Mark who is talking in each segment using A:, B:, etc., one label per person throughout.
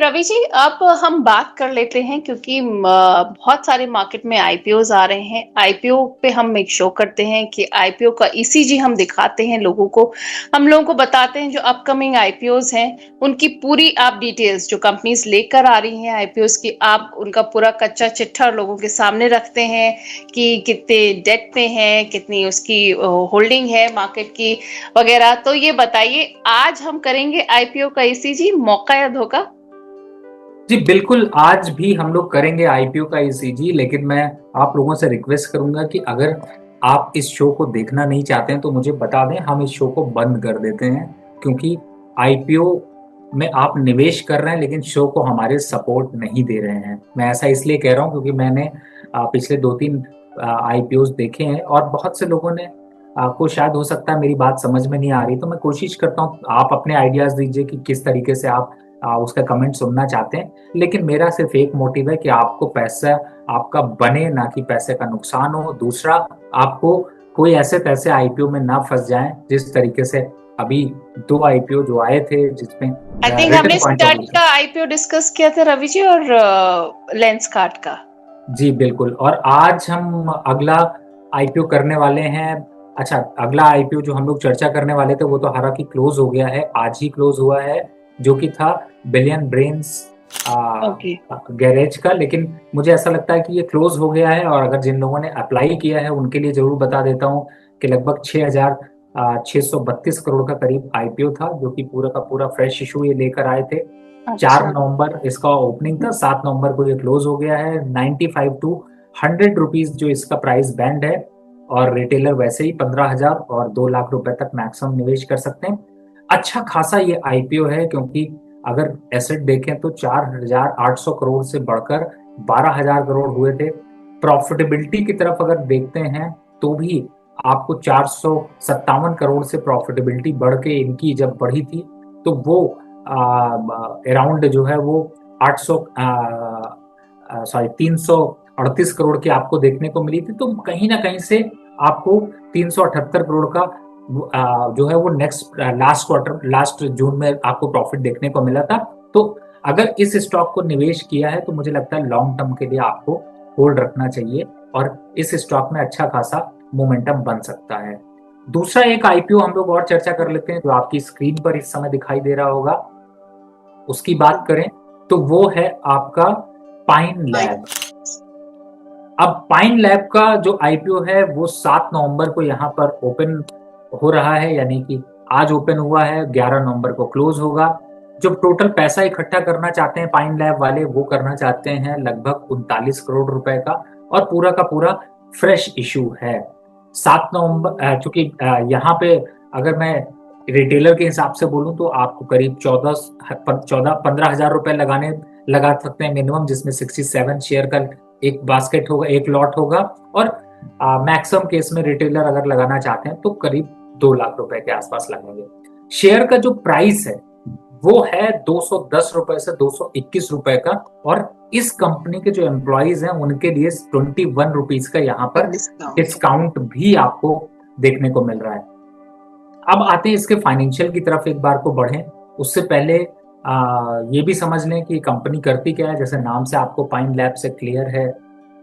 A: रवि जी, अब हम बात कर लेते हैं क्योंकि बहुत सारे मार्केट में आईपीओज आ रहे हैं। आईपीओ पे हम मेक श्योर करते हैं कि आईपीओ का ईसीजी हम दिखाते हैं लोगों को। हम लोगों को बताते हैं जो अपकमिंग आईपीओज हैं उनकी पूरी आप डिटेल्स जो कंपनीज लेकर आ रही हैं आईपीओज की, आप उनका पूरा कच्चा चिट्ठा लोगों के सामने रखते हैं कि कितने डेट पे हैं, कितनी उसकी होल्डिंग है मार्केट की वगैरह। तो ये बताइए, आज हम करेंगे आईपीओ का ईसीजी, मौका या धोखा?
B: जी बिल्कुल, आज भी हम लोग करेंगे आईपीओ का ईसीजी। लेकिन मैं आप लोगों से रिक्वेस्ट करूंगा कि अगर आप इस शो को देखना नहीं चाहते हैं तो मुझे बता दें, हम इस शो को बंद कर देते हैं। क्योंकि आईपीओ में आप निवेश कर रहे हैं लेकिन शो को हमारे सपोर्ट नहीं दे रहे हैं। मैं ऐसा इसलिए कह रहा हूं क्योंकि मैंने पिछले 2-3 आईपीओ देखे हैं और बहुत से लोगों ने आपको शायद हो सकता है मेरी बात समझ में नहीं आ रही, तो मैं कोशिश करता हूँ आप अपने आइडियाज दीजिए कि किस तरीके से आप उसका कमेंट सुनना चाहते हैं। लेकिन मेरा सिर्फ एक मोटिव है कि आपको पैसा आपका बने, ना कि पैसे का नुकसान हो। दूसरा, आपको कोई ऐसे पैसे आईपीओ में ना फंस जाएं जिस तरीके से अभी 2 आईपीओ जो आए थे जिसमें
A: आई थिंक
B: रिटर्न
A: हमने
B: पॉइंट ऑफ
A: स्टार्ट
B: व्यू था।
A: का आईपीओ डिस्कस किया था रवि जी, और लेंस कार्ड का।
B: जी बिल्कुल, और आज हम अगला आईपीओ करने वाले हैं। अच्छा, अगला आईपीओ जो हम लोग चर्चा करने वाले थे वो तो हालांकि क्लोज हो गया है, आज ही क्लोज हुआ है, जो कि था बिलियन ब्रेन्स
A: ओके।
B: गैरेज का। लेकिन मुझे ऐसा लगता है कि ये क्लोज हो गया है, और अगर जिन लोगों ने अप्लाई किया है उनके लिए जरूर बता देता हूँ कि लगभग 6,632 करोड़ का करीब आईपीओ था, जो कि पूरा का पूरा फ्रेश इशू ये लेकर आए थे। चार
A: अच्छा।
B: नवंबर इसका ओपनिंग था, 7 नवंबर को ये क्लोज हो गया है। 95 to 100 रुपीज जो इसका प्राइस बैंड है, और रिटेलर वैसे ही 15,000 और 2 लाख रुपए तक मैक्सिमम निवेश कर सकते हैं। अच्छा खासा ये आईपीओ है, क्योंकि अगर एसेट देखें तो 4,800 करोड़ से बढ़कर 12,000 करोड़ हुए थे। प्रॉफिटेबिलिटी की तरफ अगर देखते हैं तो भी आपको 457 करोड़ से प्रॉफिटेबिलिटी बढ़ के इनकी जब बढ़ी थी तो वो अराउंड जो है वो 800 338 करोड़ की आपको देखने को मिली थी। तो कहीं ना कहीं से आपको 378 करोड़ का जो है वो नेक्स्ट लास्ट क्वार्टर, लास्ट जून में आपको प्रॉफिट देखने को मिला था। तो अगर इस स्टॉक को निवेश किया है तो मुझे लगता है लॉन्ग टर्म के लिए आपको होल्ड रखना चाहिए, और इस स्टॉक में अच्छा खासा मोमेंटम बन सकता है। दूसरा एक आईपीओ हम लोग और चर्चा कर लेते हैं, जो आपकी स्क्रीन पर इस समय दिखाई दे रहा होगा। उसकी बात करें तो वो है आपका पाइन लैब। अब पाइन लैब का जो आईपीओ है वो 7 नवंबर को यहाँ पर ओपन हो रहा है, यानी कि आज ओपन हुआ है, 11 नवंबर को क्लोज होगा। जो टोटल पैसा इकट्ठा करना चाहते हैं पाइन लैब वाले, वो करना चाहते हैं लगभग 39 करोड़ रुपए का, और पूरा का पूरा फ्रेश इशू है। 7 नवंबर, चूंकि यहाँ पे अगर मैं रिटेलर के हिसाब से बोलूं तो आपको करीब 15,000 रुपए लगा सकते हैं मिनिमम, जिसमें 67 शेयर का एक बास्केट होगा, एक लॉट होगा। और मैक्सिमम केस में रिटेलर अगर लगाना चाहते हैं तो करीब 2 लाख रुपए के आसपास लगेंगे। शेयर का जो प्राइस है वो है 210 रुपए से 221 रुपए का, और इस कंपनी के जो एम्प्लॉइज हैं उनके लिए 21 रुपीज का यहाँ पर
A: डिस्काउंट।
B: डिस्काउंट भी आपको देखने को मिल रहा है। अब आते हैं इसके फाइनेंशियल की तरफ, एक बार को बढ़ें उससे पहले ये भी समझ लें कि कंपनी करती क्या है। जैसे नाम से आपको पाइन लैब से क्लियर है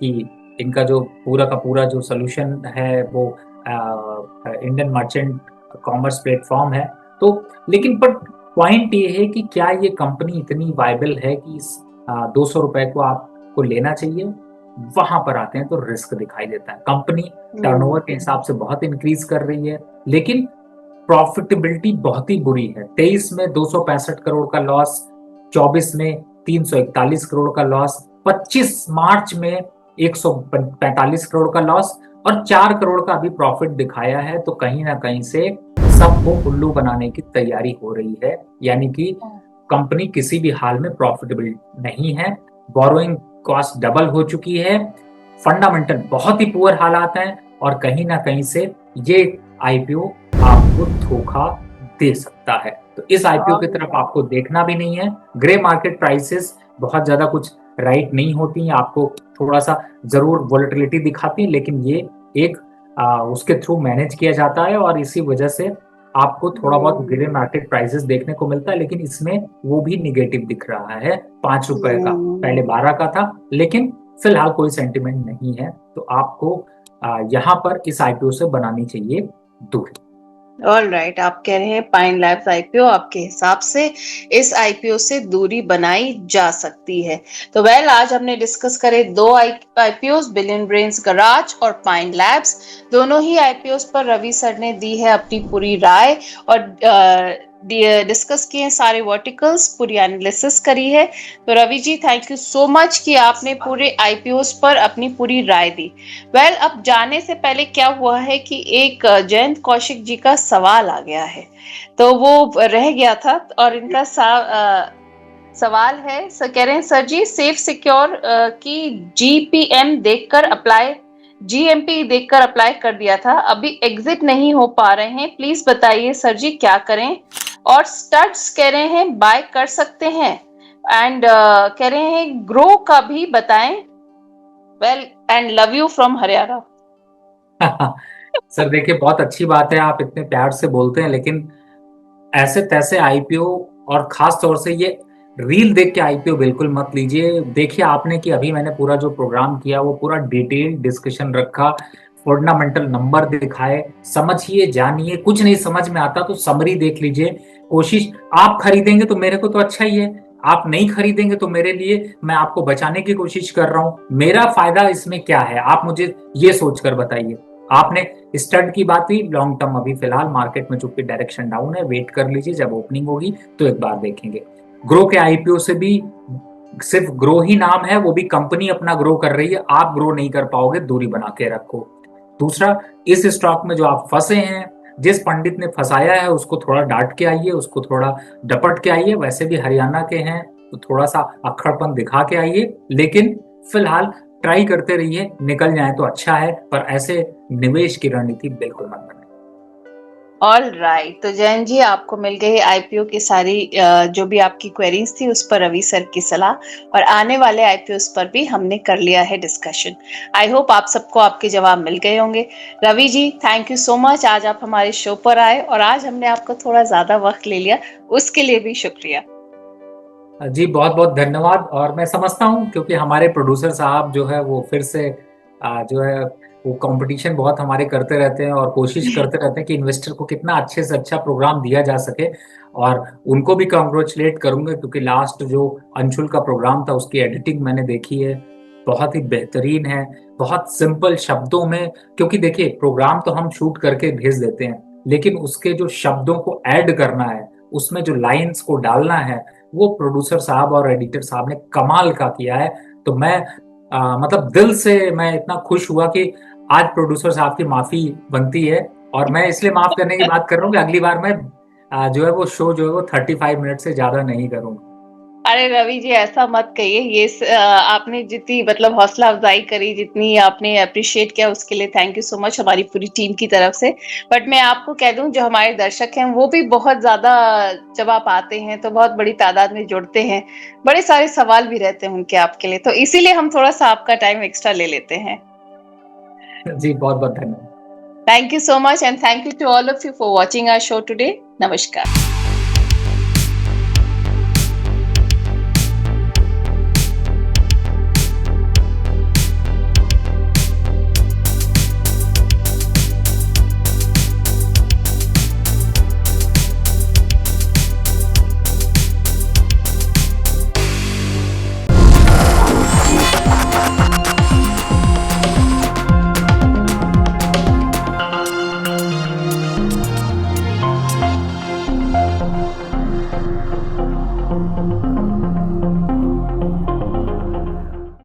B: कि इनका जो पूरा का पूरा जो सोल्यूशन है वो इंडियन मर्चेंट कॉमर्स प्लेटफॉर्म है। तो लेकिन पर पॉइंट ये है कि क्या ये कंपनी इतनी वायबल है कि इस 200 रुपए को आपको लेना चाहिए। वहां पर आते हैं तो रिस्क दिखाई देता है। कंपनी टर्नओवर के हिसाब से बहुत इंक्रीज कर रही है, लेकिन प्रॉफिटेबिलिटी बहुत ही बुरी है। 23 में 265 करोड़ का लॉस, 24 में 341 करोड़ का लॉस, 25 मार्च में 145 करोड़ का लॉस, और 4 करोड़ का अभी प्रॉफिट दिखाया है। तो कहीं ना कहीं से सबको उल्लू बनाने की तैयारी हो रही है, यानी कि कंपनी किसी भी हाल में प्रॉफिटेबल नहीं है। बोरोइंग कॉस्ट डबल हो चुकी है, फंडामेंटल बहुत ही पुअर हालात हैं, और कहीं ना कहीं से ये आईपीओ आपको धोखा दे सकता है। तो इस आईपीओ की तरफ आपको देखना भी नहीं है। ग्रे मार्केट प्राइसेस बहुत ज्यादा कुछ राइट नहीं होती हैं, आपको थोड़ा सा जरूर वोलेटिलिटी दिखाती है, लेकिन ये एक उसके थ्रू मैनेज किया जाता है, और इसी वजह से आपको थोड़ा बहुत गिरे मार्केट प्राइसेस देखने को मिलता है, लेकिन इसमें वो भी निगेटिव दिख रहा है, 5 रुपए का, पहले 12 का था, लेकिन फिलहाल कोई सेंटिमेंट नहीं है। तो आपको यहाँ पर इस आईपीओ से बनानी चाहिए दूरी।
A: ऑल राइट, आप कह रहे हैं पाइन लैब्स आईपीओ आपके हिसाब से इस आईपीओ से दूरी बनाई जा सकती है। तो वेल, आज हमने डिस्कस करे दो आईपीओ, बिलियन ब्रेन्स गराज और पाइन लैब्स। दोनों ही आईपीओ पर रवि सर ने दी है अपनी पूरी राय और डिस्कस किए हैं सारे वर्टिकल्स, पूरी एनालिसिस करी है। तो Ravi ji, thank you so much कि आपने पूरे आईपीओ पर अपनी पूरी राय दी। वेल, अब जाने से पहले क्या हुआ है कि एक जयंत कौशिक जी का सवाल आ गया है, तो वो रह गया था और इनका सवाल है, सर कह रहे हैं, सर जी सेफ सिक्योर की जीएमपी देखकर अप्लाई कर दिया था, अभी एग्जिट नहीं हो पा रहे हैं, प्लीज बताइए सर जी क्या करें। और स्टड्स कह रहे हैं बाय कर सकते हैं, एंड कह रहे हैं ग्रो का भी बताएं। Well, and love you from Haryana.
B: Sir देखिए, बहुत अच्छी बात है, आप इतने प्यार से बोलते हैं, लेकिन ऐसे तैसे आईपीओ और खास तौर से ये रील देख के आईपीओ बिल्कुल मत लीजिए। देखिए आपने कि अभी मैंने पूरा जो प्रोग्राम किया वो पूरा डिटेल डिस्कशन रखा, फंडामेंटल नंबर दिखाए, समझिए जानिए। कुछ नहीं समझ में आता तो समरी देख लीजिए। कोशिश, आप खरीदेंगे तो मेरे को तो अच्छा ही है, आप नहीं खरीदेंगे तो मेरे लिए, मैं आपको बचाने की कोशिश कर रहा हूं। मेरा फायदा इसमें क्या है, आप मुझे ये सोचकर बताइए। आपने स्टड की बात हुई, लॉन्ग टर्म अभी फिलहाल मार्केट में चूंकि डायरेक्शन डाउन है, वेट कर लीजिए, जब ओपनिंग होगी तो एक बार देखेंगे। ग्रो के आईपीओ से भी सिर्फ ग्रो ही नाम है, वो भी कंपनी अपना ग्रो कर रही है, आप ग्रो नहीं कर पाओगे, दूरी बना के रखो। दूसरा, इस स्टॉक में जो आप फंसे हैं, जिस पंडित ने फंसाया है उसको थोड़ा डांट के आइए, उसको थोड़ा डपट के आइए। वैसे भी हरियाणा के हैं तो थोड़ा सा अक्खड़पन दिखा के आइए, लेकिन फिलहाल ट्राई करते रहिए, निकल जाए तो अच्छा है, पर ऐसे निवेश की रणनीति बिल्कुल मत बनाए।
A: ऑल राइट, तो जैन जी आपको मिल गई आईपीओ की सारी जो भी आपकी क्वेरीज थी उस पर रवि सर की सलाह, और आने वाले आईपीओ पर भी हमने कर लिया है डिस्कशन। आई होप आप सबको आपके जवाब मिल गए होंगे। Ravi ji, thank you so much, आज आप हमारे शो पर आए और आज हमने आपको थोड़ा ज्यादा वक्त ले लिया, उसके लिए भी शुक्रिया।
B: जी बहुत बहुत धन्यवाद। और मैं समझता हूँ क्योंकि हमारे प्रोड्यूसर साहब जो है वो फिर से जो है वो कंपटीशन बहुत हमारे करते रहते हैं और कोशिश करते रहते हैं कि इन्वेस्टर को कितना अच्छे से अच्छा प्रोग्राम दिया जा सके। और उनको भी कॉन्ग्रेचुलेट करूंगा क्योंकि लास्ट जो अंशुल का प्रोग्राम था उसकी एडिटिंग मैंने देखी है, बहुत ही बेहतरीन है, बहुत सिंपल शब्दों में। क्योंकि देखिए प्रोग्राम तो हम शूट करके भेज देते हैं, लेकिन उसके जो शब्दों को ऐड करना है, उसमें जो लाइंस को डालना है, वो प्रोड्यूसर साहब और एडिटर साहब ने कमाल का किया है। तो मैं मतलब दिल से मैं इतना खुश हुआ कि आज प्रोड्यूसर साहब की माफी बनती है। और मैं इसलिए माफ करने की बात कर रहा हूँ कि अगली बार मैं जो है वो शो जो है वो 35 मिनट से ज्यादा नहीं करूंगा।
A: अरे रवि जी, ऐसा मत कहिए, ये आपने जितनी मतलब हौसला अफजाई करी, जितनी आपने अप्रिशिएट किया, उसके लिए थैंक यू सो मच हमारी पूरी टीम की तरफ से। बट मैं आपको कह दूं, जो हमारे दर्शक हैं वो भी बहुत ज्यादा, जब आप आते हैं तो बहुत बड़ी तादाद में जुड़ते हैं, बड़े सारे सवाल भी रहते हैं उनके आपके लिए, तो इसीलिए हम थोड़ा सा आपका टाइम एक्स्ट्रा ले लेते हैं।
B: जी बहुत बहुत धन्यवाद।
A: Thank you so much, and thank you to all of you for watching our show today. नमस्कार।